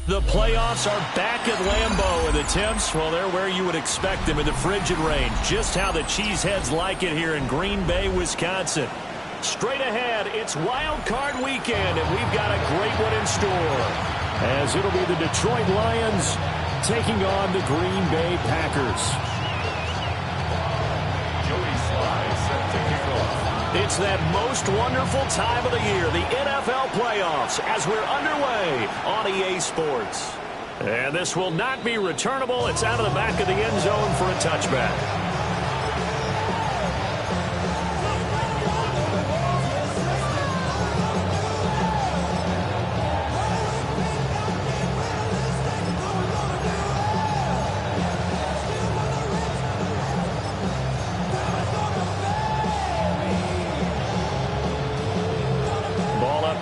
The playoffs are back at Lambeau, and the temps, well, they're where you would expect them in the frigid range. Just how the Cheeseheads like it here in Green Bay, Wisconsin. Straight ahead, it's Wild Card Weekend, and we've got a great one in store. As it'll be the Detroit Lions taking on the Green Bay Packers. It's that most wonderful time of the year, the NFL playoffs, as we're underway on EA Sports. And this will not be returnable. It's out of the back of the end zone for a touchback.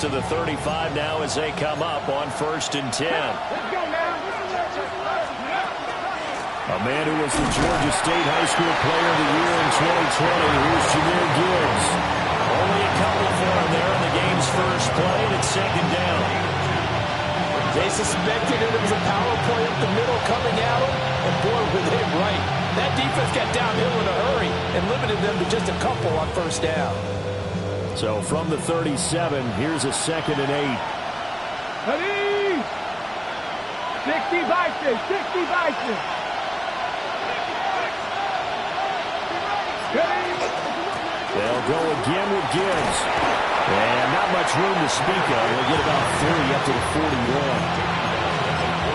To the 35 now as they come up on 1st and 10. A man who was the Georgia State High School Player of the Year in 2020. Here's Jahmyr Gibbs. Only a couple for him there in the game's first play, and it's 2nd down. They suspected it was a power play up the middle coming at them, and boy, were they right. That defense got downhill in a hurry and limited them to just a couple on 1st down. So from the 37, here's a 2nd and 8. Ready? 60 Bison, 60 Bison. They'll go again with Gibbs. And not much room to speak of. They'll get about 30 up to the 41.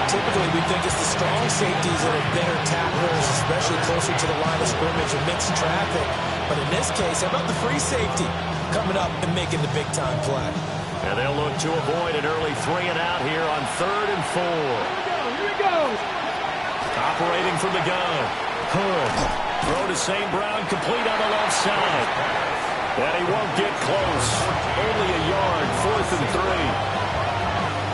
Typically, we think it's the strong safeties that are better tacklers, especially closer to the line of scrimmage and mixed traffic. But in this case, how about the free safety coming up and making the big-time play? And they'll look to avoid an early 3 and out here on 3rd and 4. Here we go. Operating from the gun. Hood. Throw to St. Brown, complete on the left side. And he won't get close. Only a yard, 4th and 3.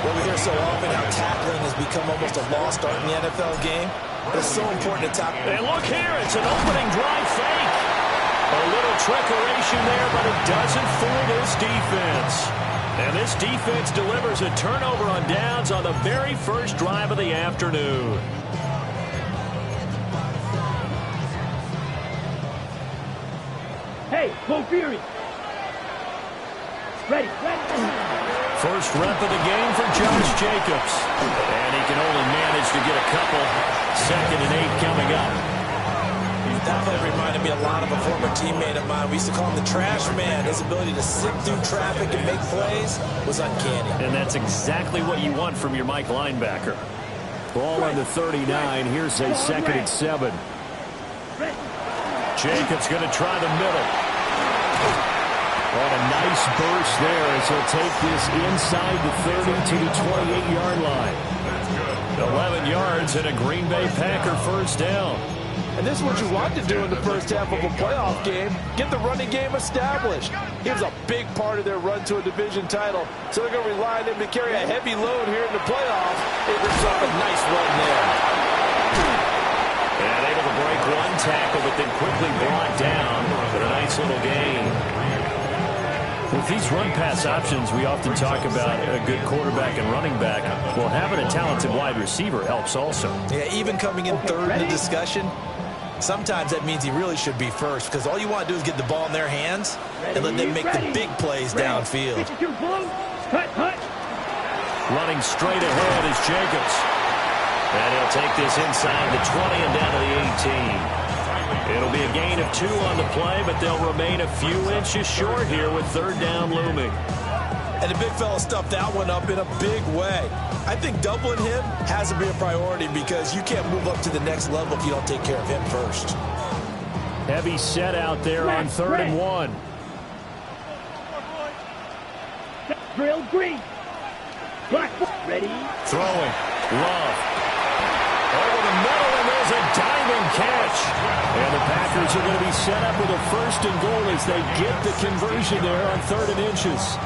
Well, we hear so often how tackling has become almost a lost art in the NFL game. It's so important to tackle. And look here, it's an opening drive fake. A little trickeration there, but it doesn't fool this defense. And this defense delivers a turnover on downs on the very first drive of the afternoon. Hey, Mo Fury. Ready. First rep of the game for Josh Jacobs. And he can only manage to get a couple. 2nd and 8 coming up. That play reminded me a lot of a former teammate of mine. We used to call him the trash man. His ability to sit through traffic and make plays was uncanny. And that's exactly what you want from your Mike linebacker. Ball on the 39. Here's a 2nd and 7. Jacobs going to try the middle. What a nice burst there as he'll take this inside the 30 to the 28-yard line. 11 yards and a Green Bay Packer first down. And this is what you want to do in the first half of a playoff game. Get the running game established. He was a big part of their run to a division title. So they're going to rely on him to carry a heavy load here in the playoffs. It rips off a nice run there. And able to break one tackle, but then quickly brought down with a nice little gain. With these run-pass options, we often talk about a good quarterback and running back. Well, having a talented wide receiver helps also. Yeah, even coming in third in the discussion, sometimes that means he really should be first, because all you want to do is get the ball in their hands and let them make the big plays downfield. Running straight ahead is Jacobs. And he'll take this inside the 20 and down to the 18. It'll be a gain of 2 on the play, but they'll remain a few inches short here with third down looming. And the big fella stuffed that one up in a big way. I think doubling him has to be a priority because you can't move up to the next level if you don't take care of him first. Heavy set out there on 3rd and 1. Drill green. Black, ready. Throwing. Love. Over the middle, and there's a diving catch. And the Packers are going to be set up with a 1st and goal as they get the conversion there on 3rd and inches.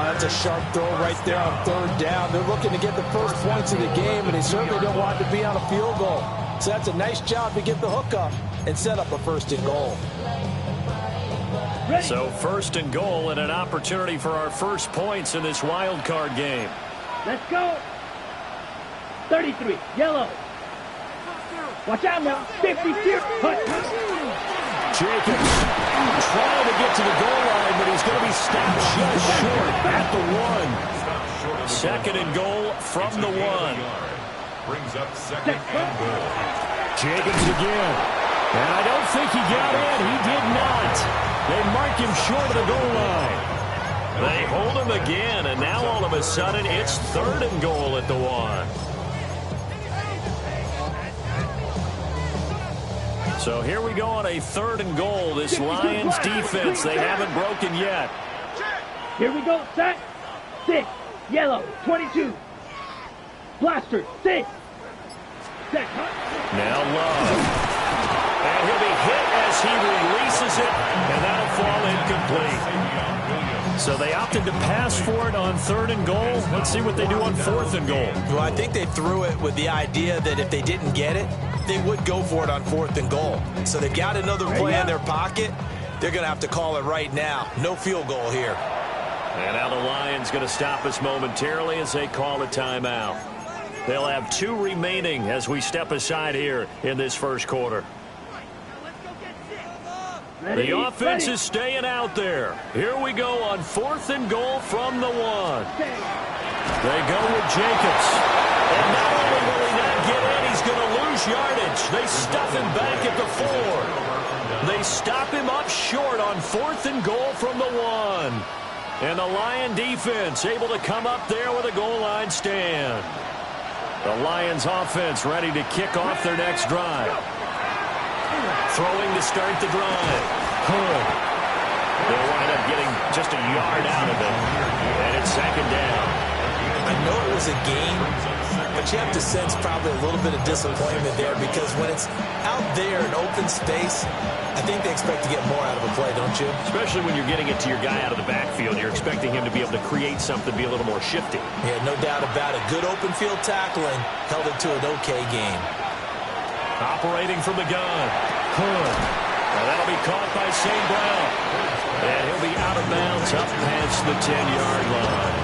That's a sharp throw right there on 3rd down. They're looking to get the first points of the game, and they certainly don't want to be on a field goal. So that's a nice job to get the hook up and set up a 1st and goal. Ready. So 1st and goal and an opportunity for our first points in this wild card game. Let's go. 33, yellow. Watch out now. 50, hut. Jacobs trying to get to the goal line, but he's going to be stopped just short at the 1. 2nd and goal from the 1. Brings up 2nd and goal. Jacobs again. And I don't think he got in. He did not. They mark him short of the goal line. They hold him again, and now all of a sudden it's 3rd and goal at the 1. So here we go on a 3rd and goal. This Lions defense, they haven't broken yet. Here we go. Set. 6, yellow. 22. Blaster. 6. Set. Now Love. And he'll be hit as he releases it, and that'll fall incomplete. So they opted to pass for it on 3rd and goal. Let's see what they do on 4th and goal. Well, I think they threw it with the idea that if they didn't get it, they would go for it on 4th and goal. So they've got another play in their pocket. They're going to have to call it right now. No field goal here. And now the Lions going to stop us momentarily as they call a timeout. They'll have 2 remaining as we step aside here in this first quarter. Ready, The offense ready. is staying out there. Here we go on 4th and goal from the 1. They go with Jacobs. And not only will he not get in, he's going to lose yardage. They stuff him back at the 4. They stop him up short on 4th and goal from the 1. And the Lion defense able to come up there with a goal line stand. The Lions offense ready to kick off their next drive. Throwing to start the drive. Hood. They'll wind up getting just a yard out of it. And it's 2nd down. I know it was a game, but you have to sense probably a little bit of disappointment there because when it's out there in open space, I think they expect to get more out of a play, don't you? Especially when you're getting it to your guy out of the backfield. You're expecting him to be able to create something, be a little more shifty. Yeah, no doubt about it. Good open field tackling held it to an okay game. Operating from the gun. Hood. Now that'll be caught by St. Brown. And he'll be out of bounds up past the 10-yard line.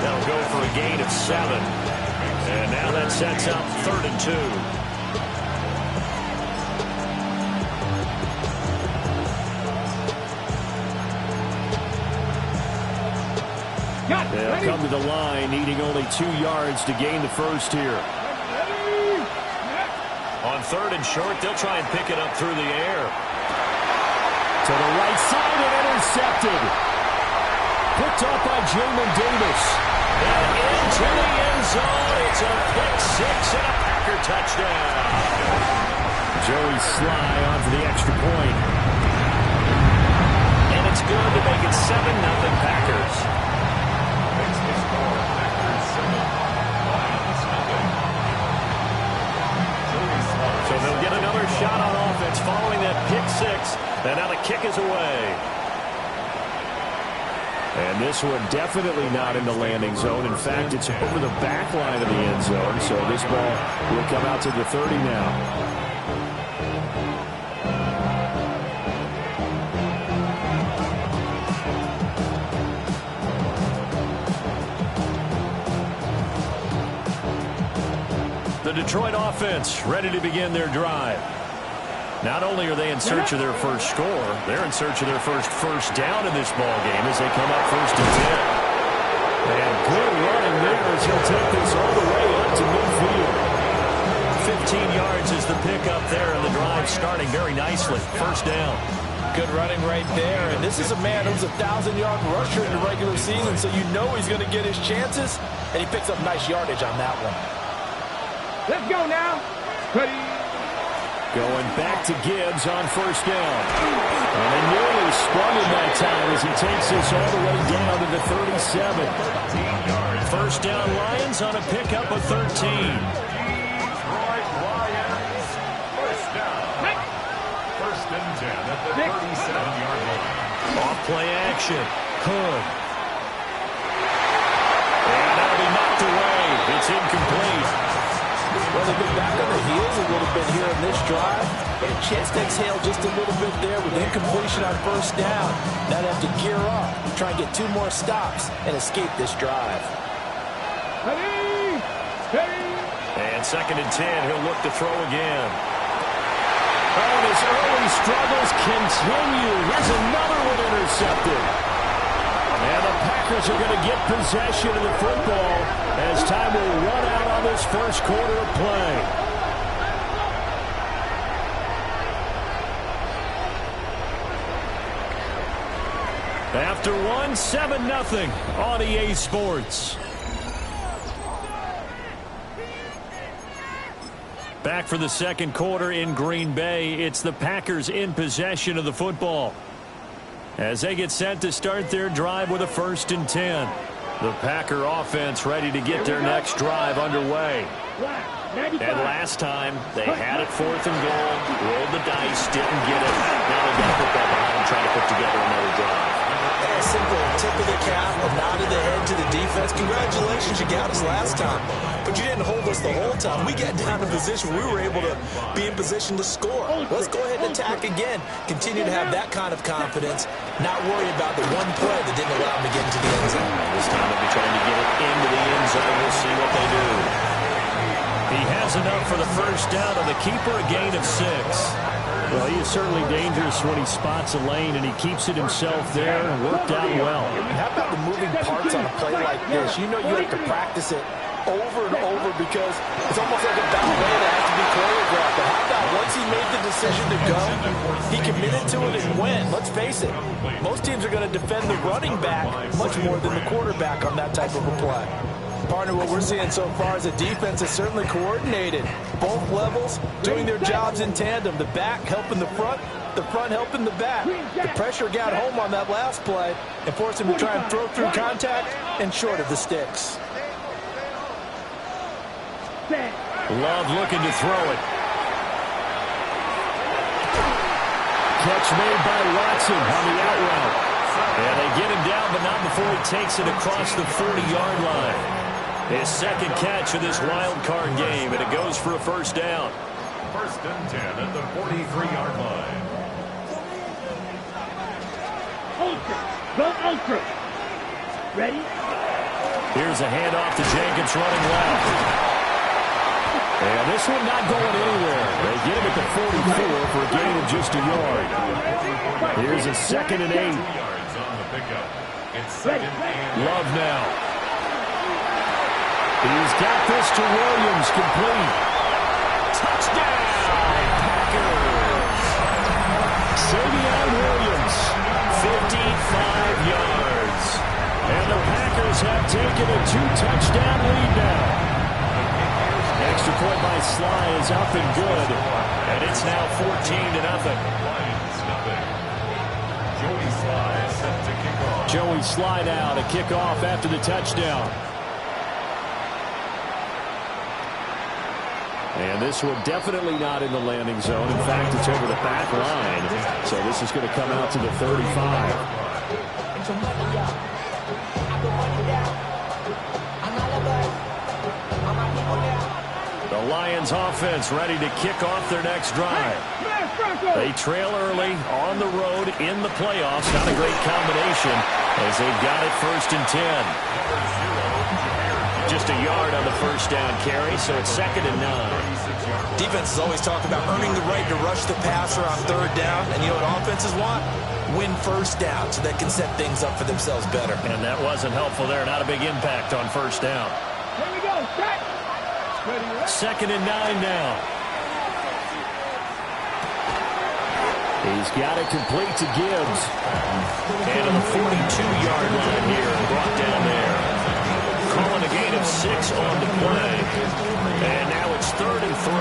That'll go for a gain of 7. And now that sets up 3rd and 2. They'll come to the line, needing only 2 yards to gain the first here. On 3rd and short, they'll try and pick it up through the air. To the right side and intercepted. Picked up by Jamin Davis. And into the end zone. It's a pick 6 and a Packer touchdown. Joey Sly on for the extra point. And it's good to make it 7-0 Packers. So they'll get another shot on offense following that pick 6. And now the kick is away. And this one definitely not in the landing zone. In fact, it's over the back line of the end zone. So this ball will come out to the 30 now. The Detroit offense ready to begin their drive. Not only are they in search of their first score, they're in search of their first down in this ball game as they come up 1st and 10. And good running there as he'll take this all the way up to midfield. 15 yards is the pickup there, and the drive starting very nicely. First down. Good running right there. And this is a man who's a 1,000-yard rusher in the regular season, so you know he's going to get his chances, and he picks up nice yardage on that one. Let's go now. Ready. Going back to Gibbs on first down. And they nearly spun him that time as he takes this all the way down to the 37. First down Lions on a pickup of 13. And 10 at the 37-yard line. Off play action. Hood. And that'll be knocked away. It's incomplete. Well, they've been back on their heels a little bit here in this drive. And chance to exhale just a little bit there with incompletion on first down. Now they have to gear up, try and get 2 more stops, and escape this drive. Ready. Ready. And second and 10. He'll look to throw again. Oh, and his early struggles continue. Here's another one intercepted. And the Packers are going to get possession of the football as time will run out on this first quarter of play. After one, 7-0 on EA Sports. Back for the second quarter in Green Bay. It's the Packers in possession of the football as they get set to start their drive with a 1st and 10. The Packer offense ready to get their next drive underway. And last time, they had it 4th and goal, rolled the dice, didn't get it. Now they've got to put that behind and try to put together another drive. A simple tip of the cap, a nod of the head to the defense. Congratulations, you got us last time. But you didn't hold us the whole time. We got down in position. We were able to be in position to score. Let's go ahead and attack again. Continue to have that kind of confidence. Not worry about the one play that didn't allow them to get into the end zone. This time they'll be trying to get it into the end zone. We'll see what they do. He has enough for the first down on the keeper, a gain of 6. Well, he is certainly dangerous when he spots a lane, and he keeps it himself there and worked out well. How about the moving parts on a play like this? You know you have to practice it over and over because it's almost like a ballet that has to be choreographed. But how about once he made the decision to go, he committed to it and went. Let's face it, most teams are going to defend the running back much more than the quarterback on that type of a play. Partner, what we're seeing so far is the defense is certainly coordinated. Both levels doing their jobs in tandem. The back helping the front helping the back. The pressure got home on that last play and forced him to try and throw through contact and short of the sticks. Love looking to throw it. Catch made by Watson on the out route. And they get him down, but not before he takes it across the 40-yard line. His second catch of this wild card game, and it goes for a first down. 1st and 10 at the 43-yard line. Ultra. Go ultra. Ready? Here's a handoff to Jenkins running left. And this one not going anywhere. They get him at the 44 for a gain of just a yard. Here's a 2nd and 8. 2 yards on the pickup. It's 2nd and Love now. He's got this to Williams, complete. Touchdown, Packers. Savion Williams, 55 yards. And the Packers have taken a 2-touchdown lead now. Extra point by Sly is up and good. And it's now 14-0. Lions nothing. Joey Sly set to kick off. Joey Sly now to kick off after the touchdown. And this one definitely not in the landing zone. In fact, it's over the back line. So this is going to come out to the 35. The Lions offense ready to kick off their next drive. They trail early on the road in the playoffs. Not a great combination as they've got it 1st and 10. Just a yard on the first down carry, so it's 2nd and 9. Defenses always talk about earning the right to rush the passer on 3rd down. And you know what offenses want? Win first down so they can set things up for themselves better. And that wasn't helpful there. Not a big impact on first down. Here we go. Set. 2nd and 9 now. He's got it complete to Gibbs. And on the 42-yard line here, brought down there. Calling a gain of 6 on the play. And now it's 3rd and 3.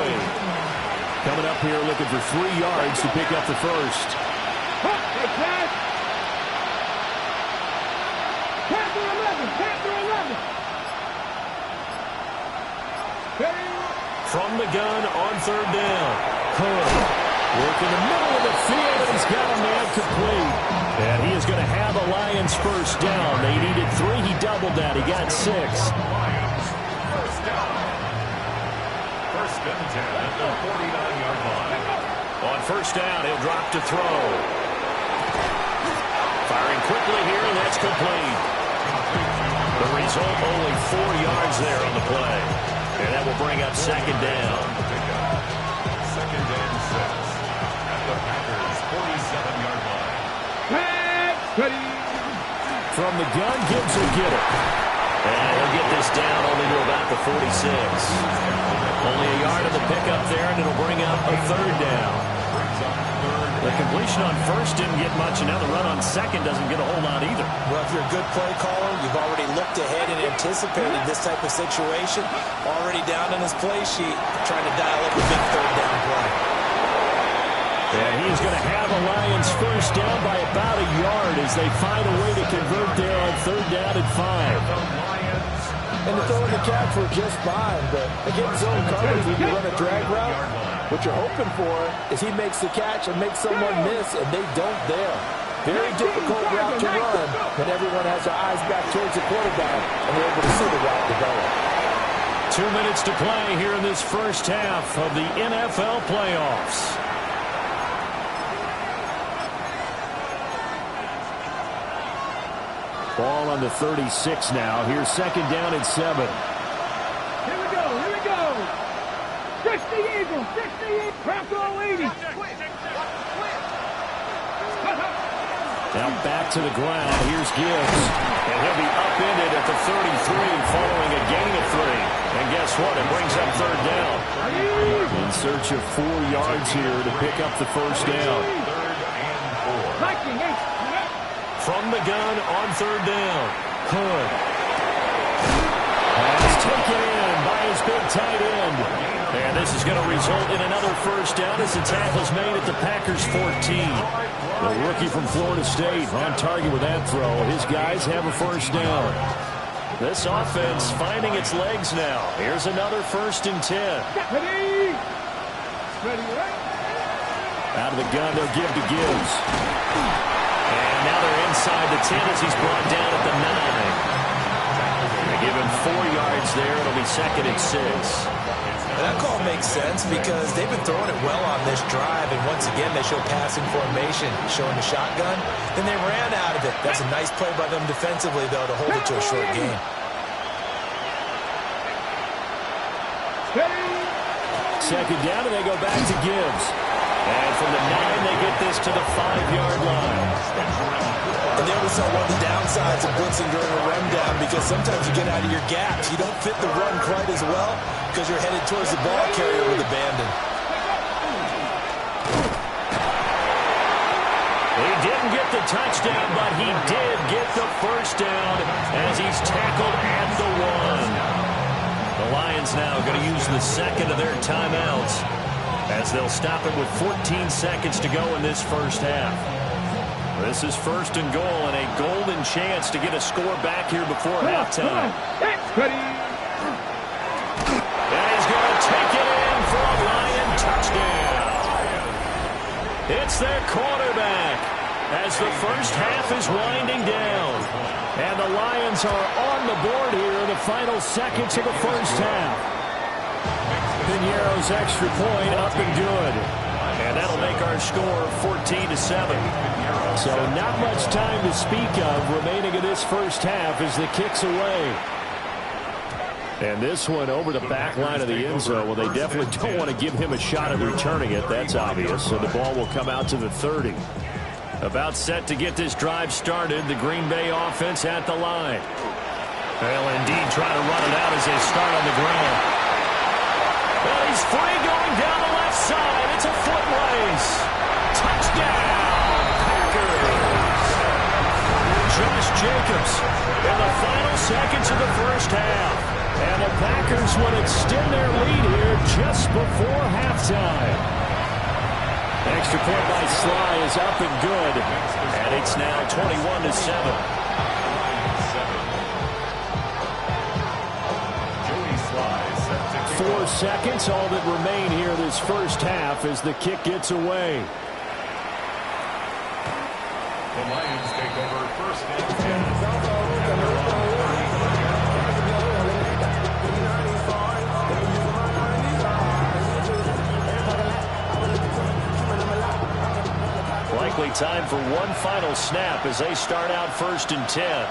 Coming up here looking for 3 yards to pick up the first. From the gun on 3rd down. Hood work in the middle of the field, and he's got a man complete. And he is going to have a Lions first down. They needed 3. He doubled that. He got 6. First down. First and 10 at the 49-yard line. On first down, he'll drop to throw. Firing quickly here, and that's complete. The result, only 4 yards there on the play. And that will bring up 2nd down. 2nd and 6 at the Packers' 47-yard line. Ready. From the gun, Gibbs will get it. And he'll get this down only to about the 46. Only a yard of the pickup there, and it'll bring up a 3rd down. The completion on first didn't get much, and now the run on second doesn't get a whole lot either. Well, if you're a good play caller, you've already looked ahead and anticipated this type of situation. Already down on his play sheet, trying to dial up a big 3rd down play. And he's going to have a Lions first down by about a yard as they find a way to convert there on 3rd down and 5. And the throw in the catch were just fine, but against zone coverage, when you run a drag route, what you're hoping for is he makes the catch and makes someone miss, and they don't there. Very difficult route to run when everyone has their eyes back towards the quarterback and they're able to see the route develop. 2 minutes to play here in this first half of the NFL playoffs. Ball on the 36 now. Here's 2nd down and 7. Here we go. 60 Eagles. 60 Craft all 80. Now back to the ground. Here's Gibbs. And he'll be upended at the 33 following a gain of 3. And guess what? It brings up 3rd down. In search of 4 yards here to pick up the first down. From the gun on 3rd down. Hood. And it's taken in by his big tight end. And this is going to result in another first down as the tackle's made at the Packers' 14. The rookie from Florida State on target with that throw. His guys have a first down. This offense finding its legs now. Here's another 1st and 10. Ready, right? Out of the gun, they'll give to Gibbs. And now they're inside the 10 as he's brought down at the 9. They give him 4 yards there. It'll be 2nd and 6. And that call makes sense because they've been throwing it well on this drive, and once again they show passing formation, showing the shotgun. Then they ran out of it. That's a nice play by them defensively, though, to hold it to a short gain. Second down, and they go back to Gibbs. And from the 9, they get this to the 5-yard line. And there we saw one of the downsides of blitzing during a run down, because sometimes you get out of your gaps. You don't fit the run quite as well because you're headed towards the ball carrier with abandon. He didn't get the touchdown, but he did get the first down as he's tackled at the 1. The Lions now going to use the 2nd of their timeouts as they'll stop it with 14 seconds to go in this first half. This is 1st and goal and a golden chance to get a score back here before halftime. Ready. And he's going to take it in for a Lion touchdown. It's their quarterback as the first half is winding down. And the Lions are on the board here in the final seconds of the first half. Piñeiro's extra point up and good. And that'll make our score 14-7. So not much time to speak of remaining in this first half as the kick's away. And this one over the back line of the end zone. Well, they definitely don't want to give him a shot at returning it. That's obvious. So the ball will come out to the 30. About set to get this drive started. The Green Bay offense at the line. They'll indeed try to run it out as they start on the ground. Well, he's free going down the left side. It's a foot race. Touchdown. seconds of the first half. And the Packers would extend their lead here just before halftime. Extra point by Sly is up and good. And it's now 21-7. 4 seconds, all that remain here this first half as the kick gets away. The Lions take over first and 10. Likely time for one final snap as they start out first and 10.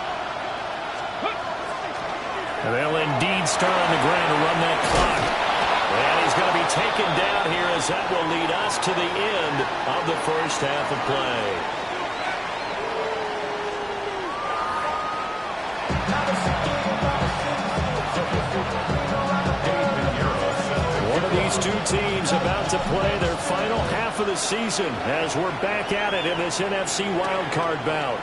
And they'll indeed start on the ground to run that clock. And he's going to be taken down here as that will lead us to the end of the first half of play. One of these two teams about to play their final half of the season as we're back at it in this NFC wildcard bout.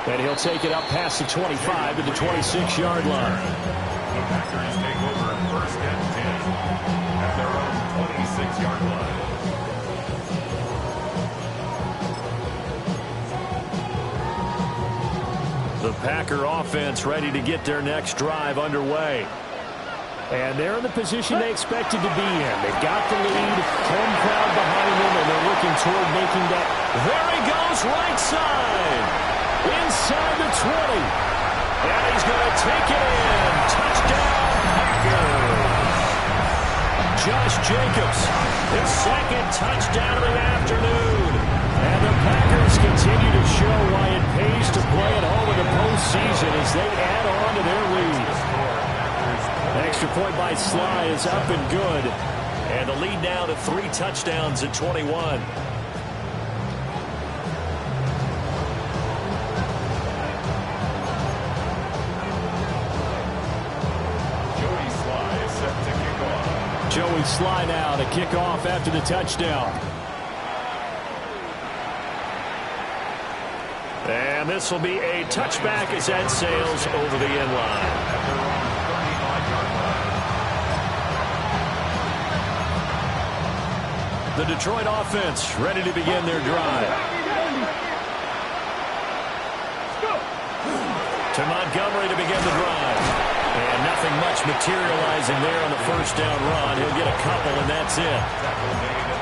And he'll take it up past the 25 to the 26-yard line. The Packers take over first and 10 at their own 26-yard line. The Packer offense ready to get their next drive underway. And they're in the position they expected to be in. They've got the lead, home crowd behind them, and they're looking toward making that. There he goes, right side. Inside the 20. And he's going to take it in. Touchdown, Packers. Josh Jacobs, his second touchdown of the afternoon. And the Packers continue to show why it pays to play at home in the postseason as they add on to their lead. Extra point by Sly is up and good. And the lead now to 3 touchdowns at 21. Joey Sly now to kick off after the touchdown. And this will be a touchback as that sails over the end line. The Detroit offense ready to begin their drive. To Montgomery to begin the drive. And nothing much materializing there on the first down run. He'll get a couple, and that's it.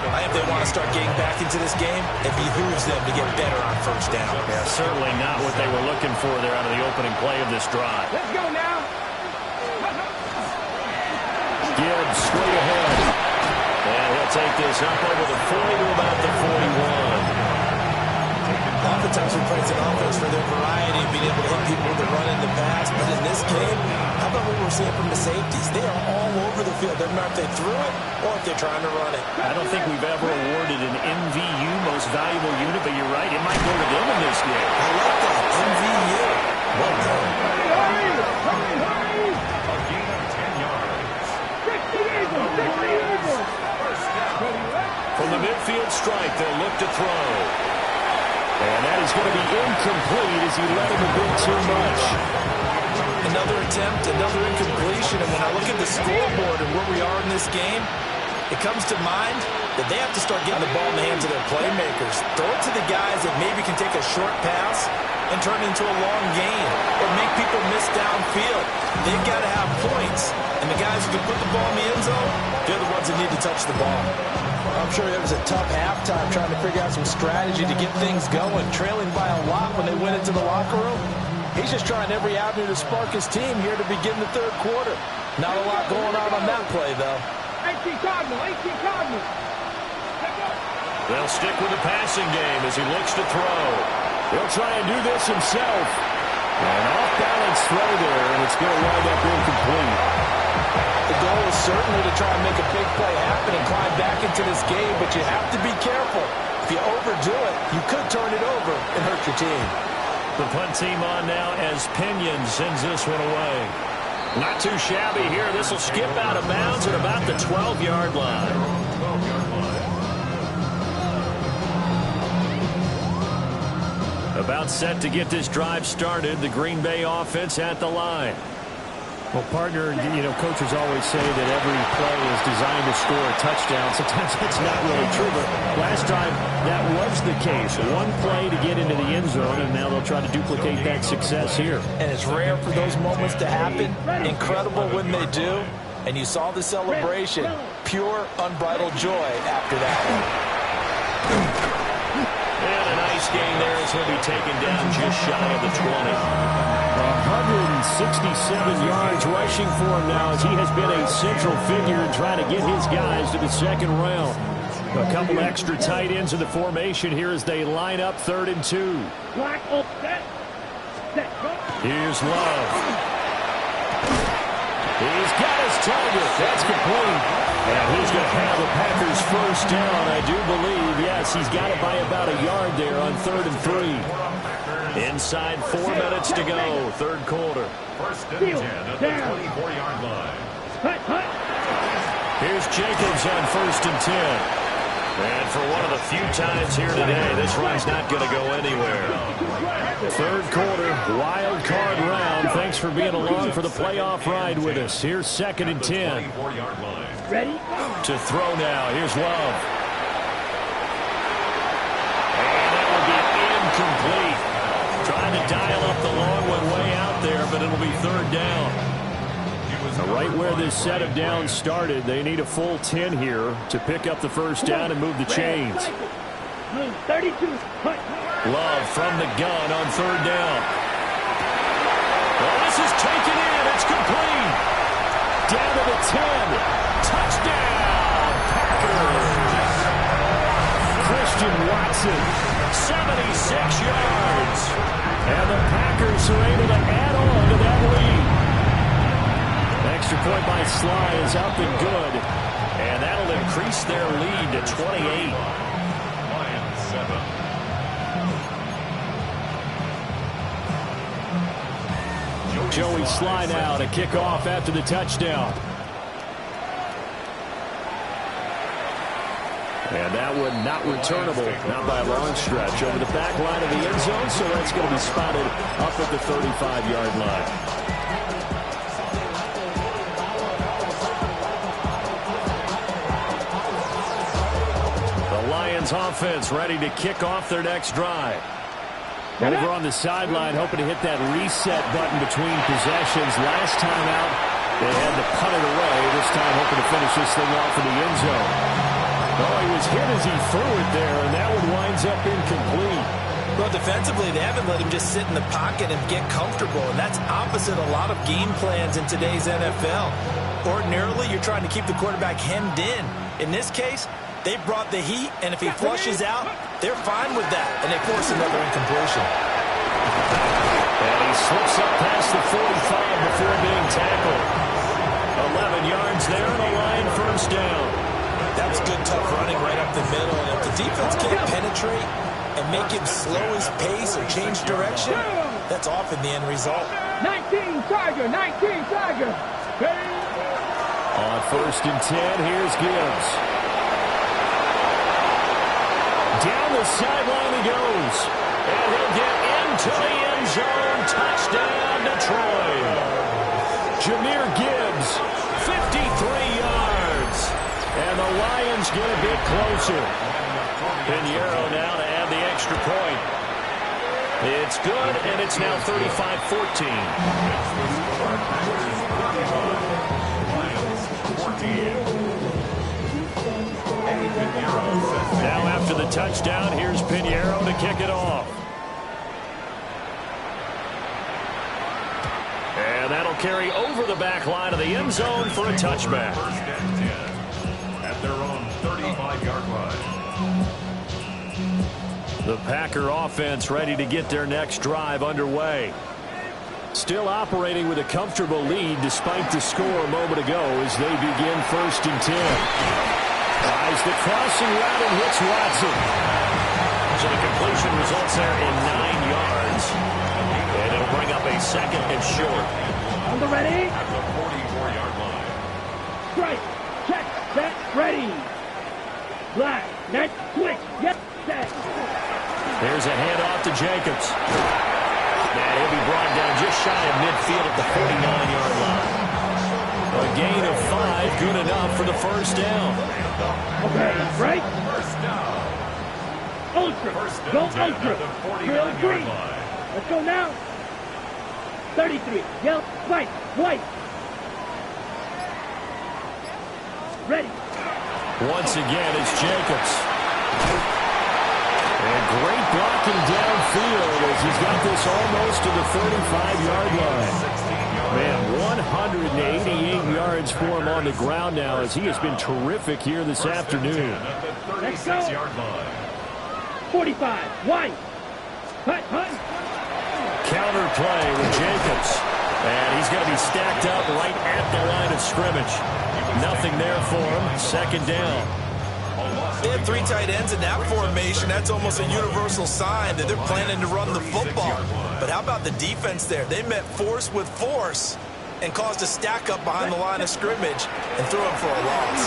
I think they want to start getting back into this game. It behooves them to get better on first down. Yeah, certainly not what they were looking for there out of the opening play of this drive. Let's go now. Gibbs straight ahead. And he'll take this up over the 40 to about the 41. Oftentimes we praise an offense for their variety of being able to hit people with the run in the pass. But in this game, how about what we're seeing from the safeties? They are all over the field. Doesn't matter if they threw it or if they're trying to run it. I don't think we've ever awarded an MVU, most valuable unit, but you're right. It might go to them in this game. I like that. MVU. Well done. A gain of 10 yards. From the midfield strike, they'll look to throw. And that is going to be incomplete as he let him a bit too much. Another attempt, another incompletion. And when I look at the scoreboard and where we are in this game, it comes to mind that they have to start getting the ball in the hands of their playmakers. Throw it to the guys that maybe can take a short pass and turn it into a long gain or make people miss downfield. They've got to have points. And the guys who can put the ball in the end zone, they're the ones that need to touch the ball. I'm sure it was a tough halftime trying to figure out some strategy to get things going, trailing by a lot when they went into the locker room. He's just trying every avenue to spark his team here to begin the third quarter. Not a lot going on that play, though. 18 Cardinal. They'll stick with the passing game as he looks to throw. He'll try and do this himself. An off-balance throw there, and it's going to wind up incomplete. The goal is certainly to try and make a big play happen and climb back into this game, but you have to be careful. If you overdo it, you could turn it over and hurt your team. The punt team on now as Pinion sends this one away. Not too shabby here. This will skip out of bounds at about the 12-yard line. 12-yard line. About set to get this drive started. The Green Bay offense at the line. Well, partner, coaches always say that every play is designed to score a touchdown. Sometimes that's not really true, but last time that was the case. One play to get into the end zone, and now they'll try to duplicate that success here. And it's rare for those moments to happen. Incredible when they do. And you saw the celebration. Pure, unbridled joy after that one. And a nice gain there as he'll be taken down just shy of the 20. 167 yards rushing for him now as he has been a central figure in trying to get his guys to the second round. A couple extra tight ends in the formation here as they line up 3rd and 2. Here's Love. He's got his target. That's complete. And he's going to have the Packers first down, I do believe. Yes, he's got it by about a yard there on 3rd and 3. Inside 4 minutes to go, 3rd quarter. 1st and 10 at the 24-yard line. Here's Jacobs on 1st and 10. And for one of the few times here today, this run's not going to go anywhere. 3rd quarter, wild card round. Thanks for being along for the playoff ride with us. Here's 2nd and 10. Ready? To throw now. Here's Love. And that will be incomplete. Trying to dial up the long one way out there, but it'll be 3rd down. Right where this set of downs started, they need a full 10 here to pick up the first down and move the chains. 32. Love from the gun on 3rd down. Well, this is taken in. It's complete. Down to the 10. Touchdown, Packers. Christian Watson, 76 yards. And the Packers are able to add on to that lead. Extra point by Sly is up and good. And that'll increase their lead to 28. Lions 7. Joey Sly now to kick off after the touchdown. And that one not returnable, not by a long stretch, over the back line of the end zone, so that's going to be spotted up at the 35-yard line. Lions offense ready to kick off their next drive. Over on the sideline, hoping to hit that reset button between possessions. Last time out, they had to punt it away. This time, hoping to finish this thing off in the end zone. Oh, he was hit as he threw it there, and that one winds up incomplete. Well, defensively, they haven't let him just sit in the pocket and get comfortable, and that's opposite a lot of game plans in today's NFL. Ordinarily, you're trying to keep the quarterback hemmed in. In this case, they brought the heat, and if he flushes out, they're fine with that, and they force another incompletion. And he slips up past the 45 before being tackled. 11 yards there, and a line first down. That was good, tough running right up the middle, and if the defense can't penetrate and make him slow his pace or change direction, that's often the end result. 19 Tiger, 19 Tiger. On 1st and 10, here's Gibbs. Down the sideline he goes. And he'll get into the end zone. Touchdown, Detroit. Jahmyr Gibbs, 53 yards. And the Lions get a bit closer. Pinheiro now to add the extra point. It's good, and it's now 35-14. Now after the touchdown, here's Pinheiro to kick it off. And that'll carry over the back line of the end zone for a touchback. 1st and 10 at their own 35-yard line. The Packer offense ready to get their next drive underway. Still operating with a comfortable lead despite the score a moment ago as they begin 1st and 10. Tries the crossing route and hits Watson. So the completion results there in 9 yards. And it'll bring up a 2nd and short. On the ready. At the 44-yard line. Strike. Check. Set. Ready. Black. Next. Quick. Get set. Here's a handoff to Jacobs. And he'll be brought down just shy of midfield at the 49-yard line. A gain of 5, good enough for the first down. Okay, right? First down. Ultra. Go ultra. Drill green. Let's go now. 33. Yellow. White. White. Ready. Once again, it's Jacobs. And great blocking downfield as he's got this almost to the 35-yard line. Man, 188 yards for him on the ground now as he has been terrific here this afternoon. Let's go. 45. White. Hut, hut. Counter play with Jacobs. And he's going to be stacked up right at the line of scrimmage. Nothing there for him. Second down. They had 3 tight ends in that formation. That's almost a universal sign that they're planning to run the football. But how about the defense there? They met force with force and caused a stack up behind the line of scrimmage and threw him for a loss.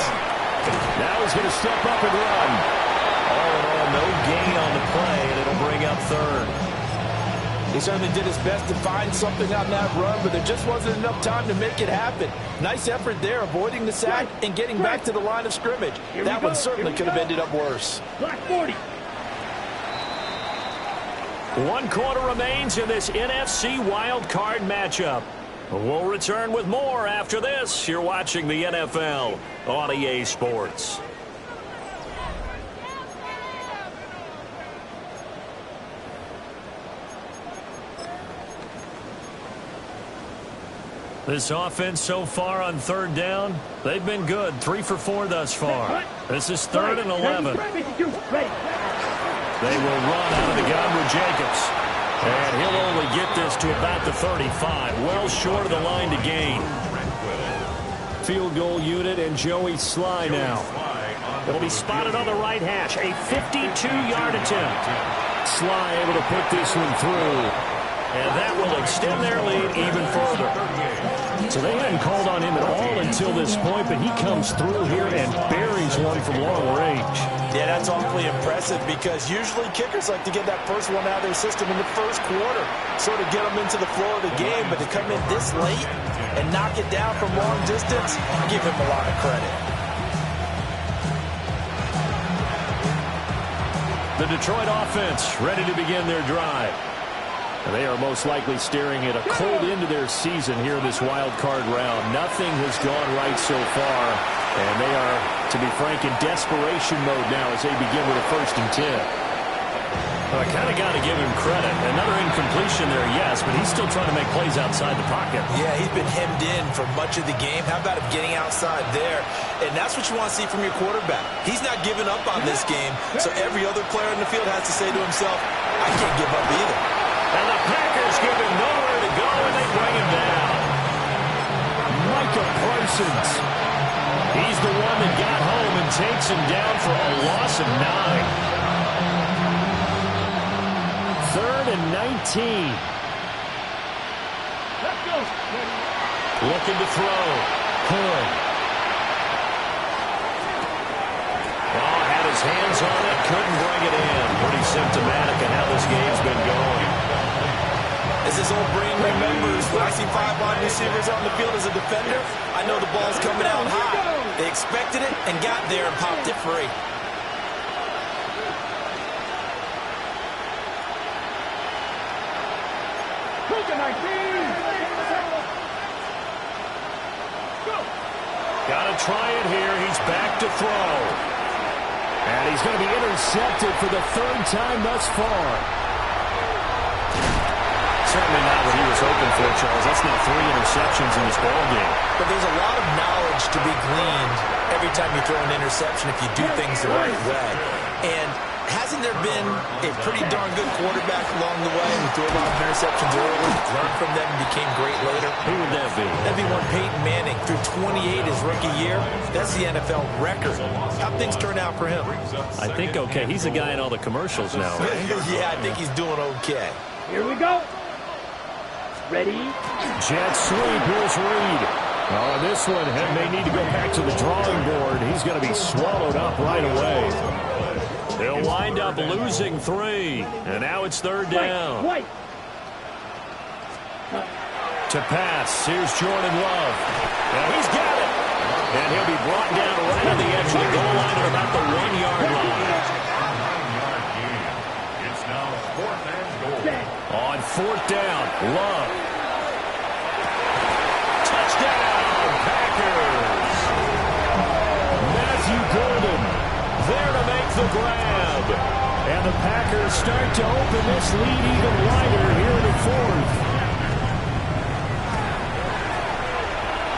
Now he's going to step up and run. All in all, no gain on the play, and it'll bring up third. He certainly did his best to find something on that run, but there just wasn't enough time to make it happen. Nice effort there, avoiding the sack and getting back to the line of scrimmage. That one certainly could have ended up worse. Black 40. 1 quarter remains in this NFC wildcard matchup. We'll return with more after this. You're watching the NFL on EA Sports. This offense so far on third down, they've been good. 3 for 4 thus far. This is 3rd and 11. They will run out of the gun with Jacobs. And he'll only get this to about the 35. Well short of the line to gain. Field goal unit and Joey Sly now. It'll be spotted on the right hash. A 52-yard attempt. Sly able to put this one through. And that will extend their lead even further. So they hadn't called on him at all until this point, but he comes through here and buries one from long range. Yeah, that's awfully impressive because usually kickers like to get that first one out of their system in the first quarter, sort of get them into the flow of the game, but to come in this late and knock it down from long distance, give him a lot of credit. The Detroit offense ready to begin their drive. They are most likely staring at a cold end to their season here in this wild card round. Nothing has gone right so far, and they are, to be frank, in desperation mode now as they begin with a 1st and 10. Well, I kind of got to give him credit. Another incompletion there, yes, but he's still trying to make plays outside the pocket. Yeah, he's been hemmed in for much of the game. How about him getting outside there? And that's what you want to see from your quarterback. He's not giving up on this game, so every other player in the field has to say to himself, I can't give up either. And the Packers give him nowhere to go, and they bring him down. Micah Parsons. He's the one that got home and takes him down for a loss of 9. 3rd and 19. Let's go. Looking to throw. Hood. Oh, had his hands on it, couldn't bring it in. Pretty symptomatic of how this game's been going. As his old brain remembers, when I see 5 wide receivers on the field as a defender, I know the ball's coming out high. They expected it and got there and popped it free. Got to try it here. He's back to throw. And he's going to be intercepted for the 3rd time thus far. Certainly not what he was hoping for, Charles. That's now 3 interceptions in this ballgame. But there's a lot of knowledge to be gleaned every time you throw an interception if you do things the right way. And hasn't there been a pretty darn good quarterback along the way who threw a lot of interceptions early, learned from them, and became great later? Who would that be? That'd be one Peyton Manning. Threw 28 his rookie year. That's the NFL record. How'd things turn out for him? I think okay. He's the guy in all the commercials now, right? Yeah, I think he's doing okay. Here we go. Ready? Jet sweep. Here's Reed. Oh, this one may need to go back to the drawing board. He's going to be swallowed up right away. They'll wind up losing 3. And now it's 3rd down. Wait. To pass. Here's Jordan Love. And he's got it. And he'll be brought down right on the edge of the goal line at about the 1-yard line. It's now 4th and goal. On 4th down, Love. Touchdown, Packers. Matthew Golden there to make the grab. And the Packers start to open this lead even wider here in the 4th.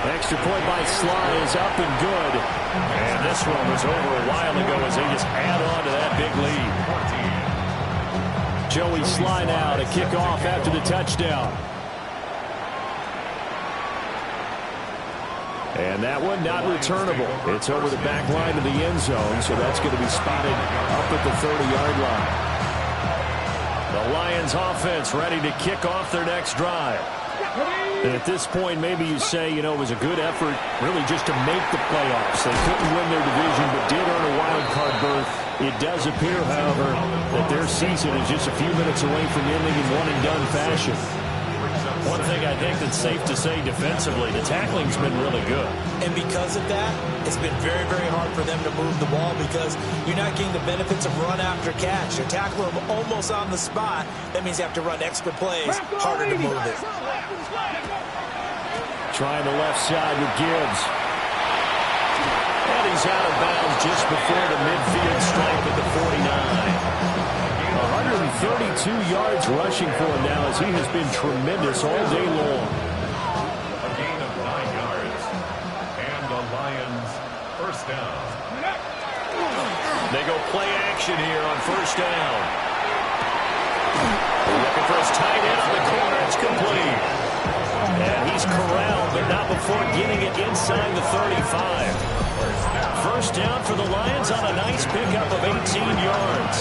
Extra point by Sly is up and good. And this one was over a while ago as they just add on to that big lead. Joey Sly now to kick off after the touchdown. And that one not returnable. It's over the back line of the end zone, so that's going to be spotted up at the 30-yard line. The Lions offense ready to kick off their next drive. And at this point, maybe you say, you know, it was a good effort really just to make the playoffs. They couldn't win their division, but did earn a wild card berth. It does appear, however, that their season is just a few minutes away from ending in one-and-done fashion. One thing I think that's safe to say defensively, the tackling's been really good. And because of that, it's been very, very hard for them to move the ball because you're not getting the benefits of run after catch. You're tackling them almost on the spot. That means you have to run extra plays, harder to move it. Trying the left side with Gibbs. And he's out of bounds just before the midfield stripe at the 49. 132 yards rushing for him now as he has been tremendous all day long. A gain of 9 yards. And the Lions first down. They go play action here on first down. Looking for his tight end on the corner. It's complete. And he's corralled, but not before getting it inside the 35. First down for the Lions on a nice pickup of 18 yards.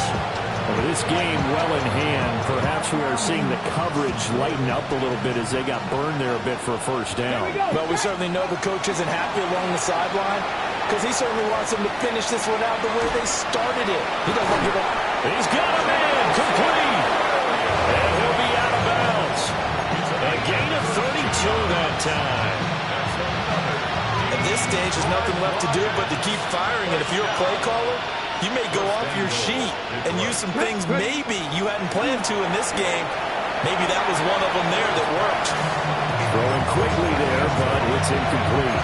Well, this game well in hand. Perhaps we are seeing the coverage lighten up a little bit as they got burned there a bit for a first down. But we certainly know the coach isn't happy along the sideline because he certainly wants them to finish this one out the way they started it. He doesn't give up. He's got a man complete. And he'll be out of bounds. A gain of 32 that time. At this stage, there's nothing left to do but to keep firing. And if you're a play caller, you may go off your sheet and use some things maybe you hadn't planned to in this game. Maybe that was one of them there that worked. Throwing quickly there, but it's incomplete.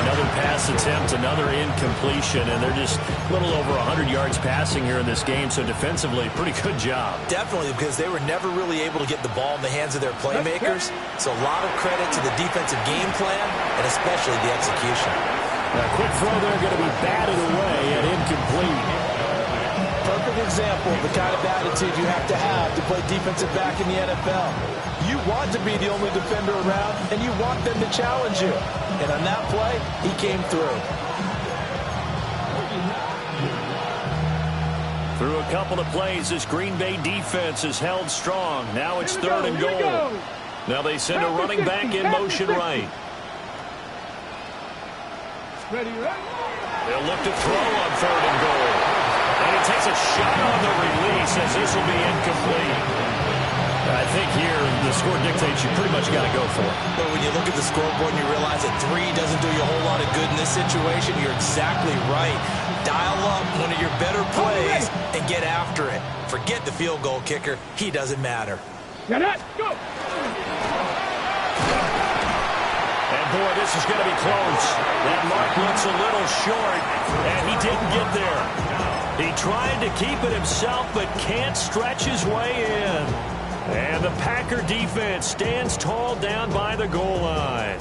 Another pass attempt, another incompletion, and they're just a little over 100 yards passing here in this game, so defensively, pretty good job. Definitely, because they were never really able to get the ball in the hands of their playmakers, so a lot of credit to the defensive game plan and especially the execution. A quick throw there going to be batted away and incomplete. Perfect example of the kind of attitude you have to play defensive back in the NFL. You want to be the only defender around, and you want them to challenge you. And on that play, he came through. Through a couple of plays, this Green Bay defense is held strong. Now it's 3rd and goal. Now they send a running back in motion right. They'll look to throw on 3rd and goal. And he takes a shot on the release as this will be incomplete. I think here the score dictates you pretty much got to go for it. But when you look at the scoreboard and you realize that 3 doesn't do you a whole lot of good in this situation, you're exactly right. Dial up one of your better plays and get after it. Forget the field goal kicker. He doesn't matter. Get it, go! And boy, this is going to be close. That mark looks a little short, and he didn't get there. He tried to keep it himself, but can't stretch his way in. And the Packer defense stands tall down by the goal line.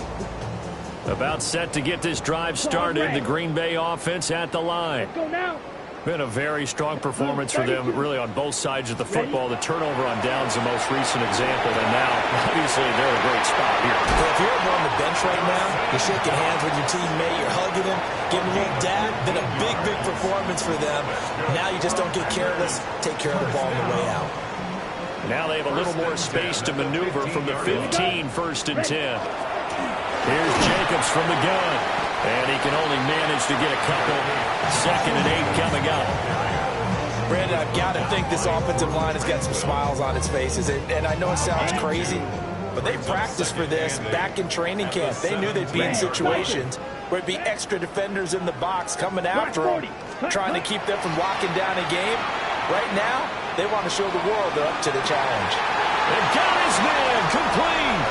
About set to get this drive started, the Green Bay offense at the line. Go now. Been a very strong performance for them, really, on both sides of the football. The turnover on downs, the most recent example, and now, obviously, they're in a great spot here. Well, if you're over on the bench right now, you're shaking hands with your teammate, you're hugging him, giving him a little dab. Been a big, big performance for them. Now you just don't get careless. Take care of the ball on the way out. Now they have a little more space to maneuver from the 15, 1st and 10. Here's Jacobs from the gun. And he can only manage to get a couple. 2nd and 8 coming up. Brandon, I've got to think this offensive line has got some smiles on its faces. And I know it sounds crazy, but they practiced for this back in training camp. They knew they'd be in situations where it'd be extra defenders in the box coming after them, trying to keep them from locking down a game. Right now, they want to show the world they're up to the challenge. And got his man complete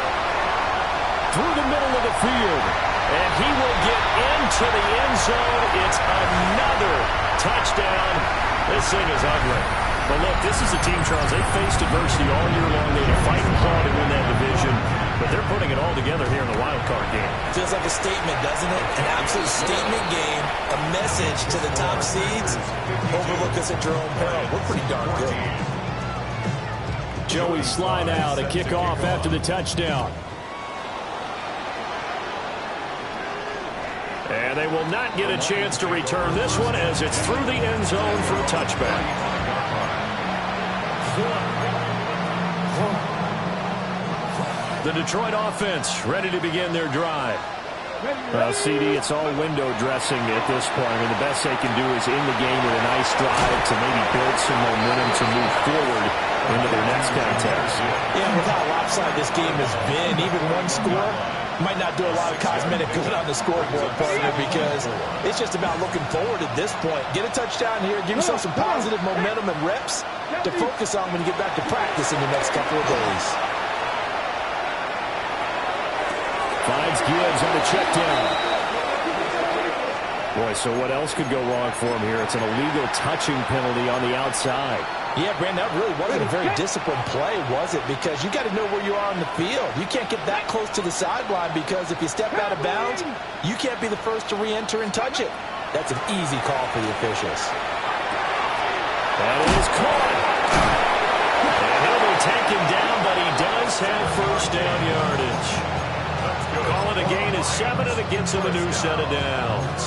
through the middle of the field. And he will get into the end zone. It's another touchdown. This thing is ugly. But look, this is a team, Charles, they faced adversity all year long. They had to fight and claw to win that division. But they're putting it all together here in the wild card game. Feels like a statement, doesn't it? An absolute statement game. A message to the top seeds. Overlook us at your own peril. We're pretty darn good. Joey slide out, a kickoff after the touchdown. And they will not get a chance to return this one as it's through the end zone for a touchback. The Detroit offense ready to begin their drive. Well, CD, it's all window dressing at this point. I mean, the best they can do is in the game with a nice drive to maybe build some momentum to move forward into their next contest. Yeah, with how lopsided this game has been, even one score might not do a lot of cosmetic good on the scoreboard, partner, because it's just about looking forward at this point. Get a touchdown here, give yourself some positive momentum and reps to focus on when you get back to practice in the next couple of days. Finds Gibbs on the check down. Boy, so what else could go wrong for him here? It's an illegal touching penalty on the outside. Yeah, Brandon, that really wasn't a very disciplined play, was it? Because you got to know where you are on the field. You can't get that close to the sideline because if you step out of bounds, you can't be the first to re-enter and touch it. That's an easy call for the officials. That is caught. And he'll be taken down, but he does have first down yardage. Call it a gain of 7, and it gets him a new set of downs.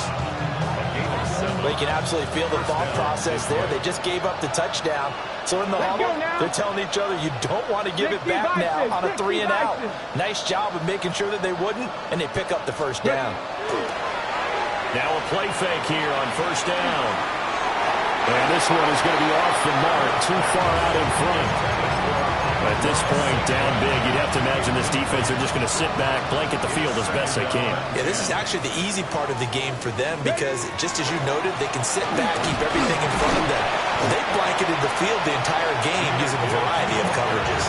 Well, you can absolutely feel the thought process there. They just gave up the touchdown. So in the huddle, they're telling each other, you don't want to give it back now on a 3-and-out. Nice job of making sure that they wouldn't, and they pick up the first down. Now a play fake here on first down. And this one is going to be off the mark, too far out in front. At this point, down big, you'd have to imagine this defense are just going to sit back, blanket the field as best they can. Yeah, this is actually the easy part of the game for them because, just as you noted, they can sit back, keep everything in front of them. They blanketed the field the entire game using a variety of coverages.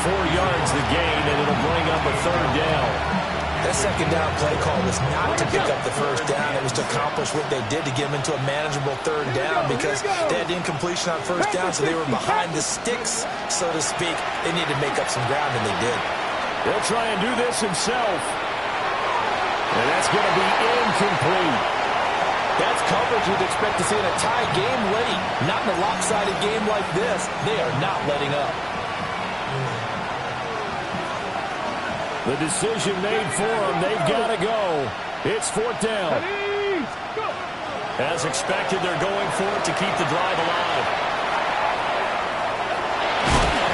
4 yards the gain, and it'll bring up a third down. That second down play call was not to pick up the first down. It was to accomplish what they did to get them into a manageable third down because they had incompletion on first down, so they were behind the sticks, so to speak. They needed to make up some ground, and they did. He'll try and do this himself. And that's going to be incomplete. That's coverage you'd expect to see in a tie game late. Not in a lopsided game like this. They are not letting up. The decision made for them. They've got to go. It's 4th down. As expected, they're going for it to keep the drive alive.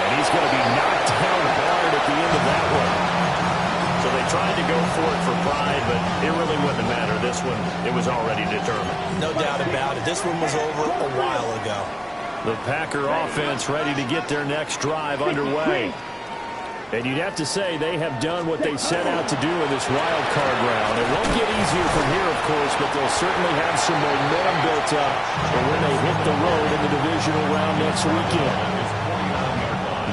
And he's going to be knocked down hard at the end of that one. So they tried to go for it for pride, but it really wouldn't matter. This one, it was already determined. No doubt about it. This one was over a while ago. The Packer offense ready to get their next drive underway. And you'd have to say they have done what they set out to do in this wild card round. It won't get easier from here, of course, but they'll certainly have some momentum built up for when they hit the road in the divisional round next weekend.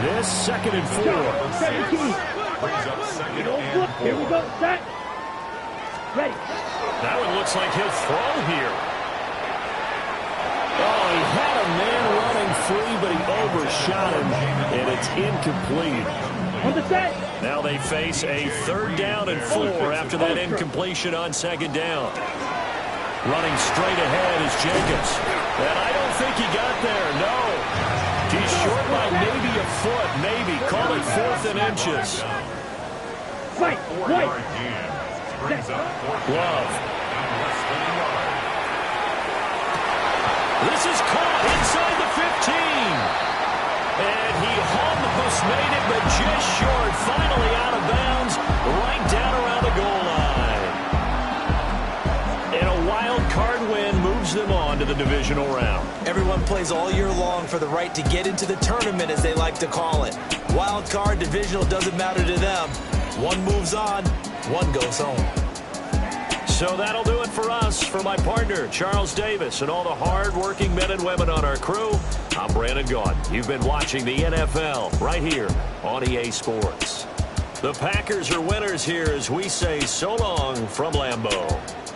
This 2nd and 4. 17. Here we go. Set. Ready. That one looks like he'll throw here. Oh, he had a man running free, but he overshot him, and it's incomplete. On the set. Now they face a 3rd down and 4 after that incompletion on 2nd down. Running straight ahead is Jenkins. And I don't think he got there, no. He's short by maybe a foot, maybe. Call it 4th and inches. Right. Right. Love. This is caught inside the 15. And he almost made it, but just short. Finally out of bounds, right down around the goal line. And a wild card win moves them on to the divisional round. Everyone plays all year long for the right to get into the tournament, as they like to call it. Wild card, divisional, doesn't matter to them. One moves on, one goes home. So that'll do it for us. For my partner, Charles Davis, and all the hard-working men and women on our crew, I'm Brandon Gaudin. You've been watching the NFL right here on EA Sports. The Packers are winners here as we say so long from Lambeau.